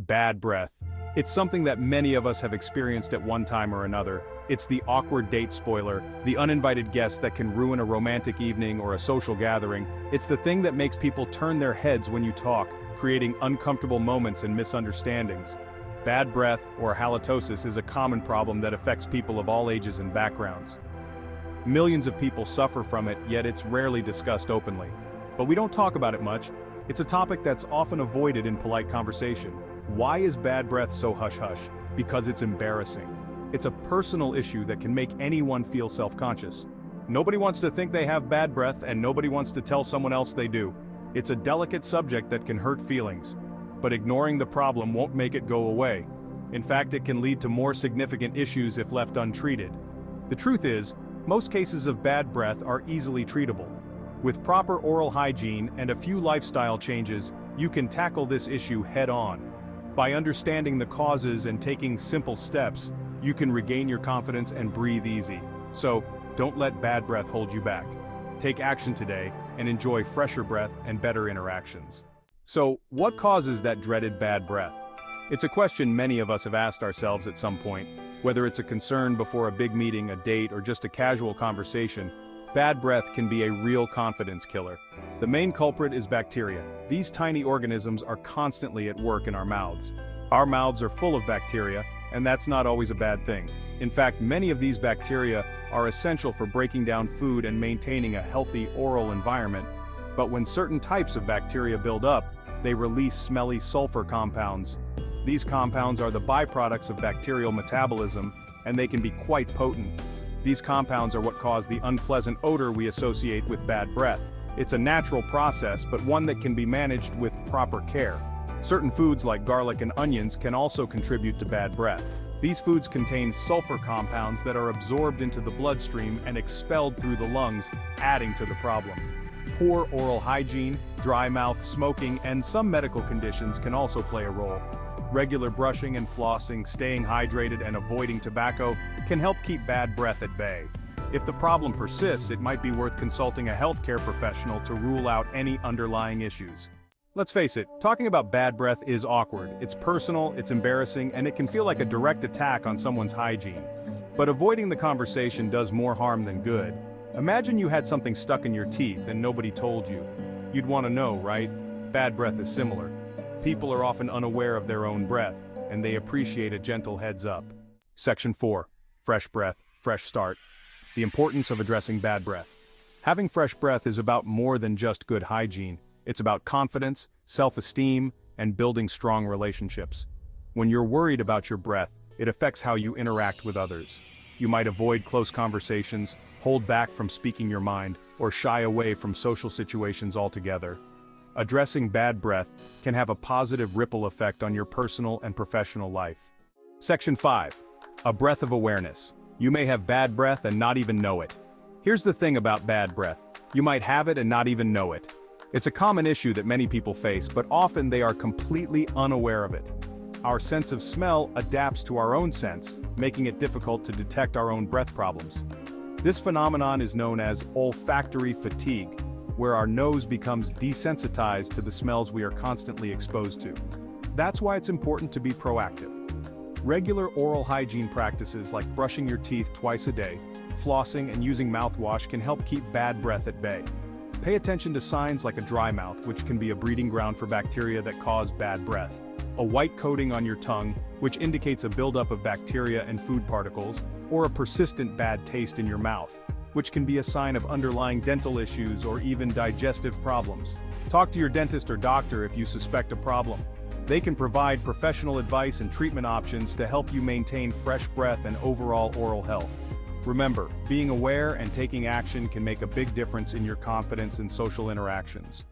Bad breath. It's something that many of us have experienced at one time or another. It's the awkward date spoiler, the uninvited guest that can ruin a romantic evening or a social gathering. It's the thing that makes people turn their heads when you talk, creating uncomfortable moments and misunderstandings. Bad breath, or halitosis, is a common problem that affects people of all ages and backgrounds. Millions of people suffer from it, yet it's rarely discussed openly. But we don't talk about it much. It's a topic that's often avoided in polite conversation. Why is bad breath so hush-hush? Because it's embarrassing. It's a personal issue that can make anyone feel self-conscious. Nobody wants to think they have bad breath, and nobody wants to tell someone else they do. It's a delicate subject that can hurt feelings. But ignoring the problem won't make it go away. In fact, it can lead to more significant issues if left untreated. The truth is, most cases of bad breath are easily treatable. With proper oral hygiene and a few lifestyle changes, you can tackle this issue head-on. By understanding the causes and taking simple steps, you can regain your confidence and breathe easy. So, don't let bad breath hold you back. Take action today and enjoy fresher breath and better interactions. So, what causes that dreaded bad breath? It's a question many of us have asked ourselves at some point. Whether it's a concern before a big meeting, a date, or just a casual conversation, bad breath can be a real confidence killer. The main culprit is bacteria. These tiny organisms are constantly at work in our mouths. Our mouths are full of bacteria, and that's not always a bad thing. In fact, many of these bacteria are essential for breaking down food and maintaining a healthy oral environment. But when certain types of bacteria build up, they release smelly sulfur compounds. These compounds are the byproducts of bacterial metabolism, and they can be quite potent. These compounds are what cause the unpleasant odor we associate with bad breath. It's a natural process, but one that can be managed with proper care. Certain foods like garlic and onions can also contribute to bad breath. These foods contain sulfur compounds that are absorbed into the bloodstream and expelled through the lungs, adding to the problem. Poor oral hygiene, dry mouth, smoking, and some medical conditions can also play a role. Regular brushing and flossing, staying hydrated, and avoiding tobacco can help keep bad breath at bay. If the problem persists, it might be worth consulting a healthcare professional to rule out any underlying issues. Let's face it, talking about bad breath is awkward. It's personal, it's embarrassing, and it can feel like a direct attack on someone's hygiene. But avoiding the conversation does more harm than good. Imagine you had something stuck in your teeth and nobody told you. You'd want to know, right? Bad breath is similar. People are often unaware of their own breath, and they appreciate a gentle heads up. Section 4. Fresh breath, fresh start. The importance of addressing bad breath. Having fresh breath is about more than just good hygiene. It's about confidence, self-esteem, and building strong relationships. When you're worried about your breath, it affects how you interact with others. You might avoid close conversations, hold back from speaking your mind, or shy away from social situations altogether. Addressing bad breath can have a positive ripple effect on your personal and professional life. Section 5. A breath of awareness. You may have bad breath and not even know it. Here's the thing about bad breath. You might have it and not even know it. It's a common issue that many people face, but often they are completely unaware of it. Our sense of smell adapts to our own sense, making it difficult to detect our own breath problems. This phenomenon is known as olfactory fatigue, where our nose becomes desensitized to the smells we are constantly exposed to. That's why it's important to be proactive. Regular oral hygiene practices like brushing your teeth twice a day, flossing, and using mouthwash can help keep bad breath at bay. Pay attention to signs like a dry mouth, which can be a breeding ground for bacteria that cause bad breath. A white coating on your tongue, which indicates a buildup of bacteria and food particles, or a persistent bad taste in your mouth, which can be a sign of underlying dental issues or even digestive problems. Talk to your dentist or doctor if you suspect a problem. They can provide professional advice and treatment options to help you maintain fresh breath and overall oral health. Remember, being aware and taking action can make a big difference in your confidence and social interactions.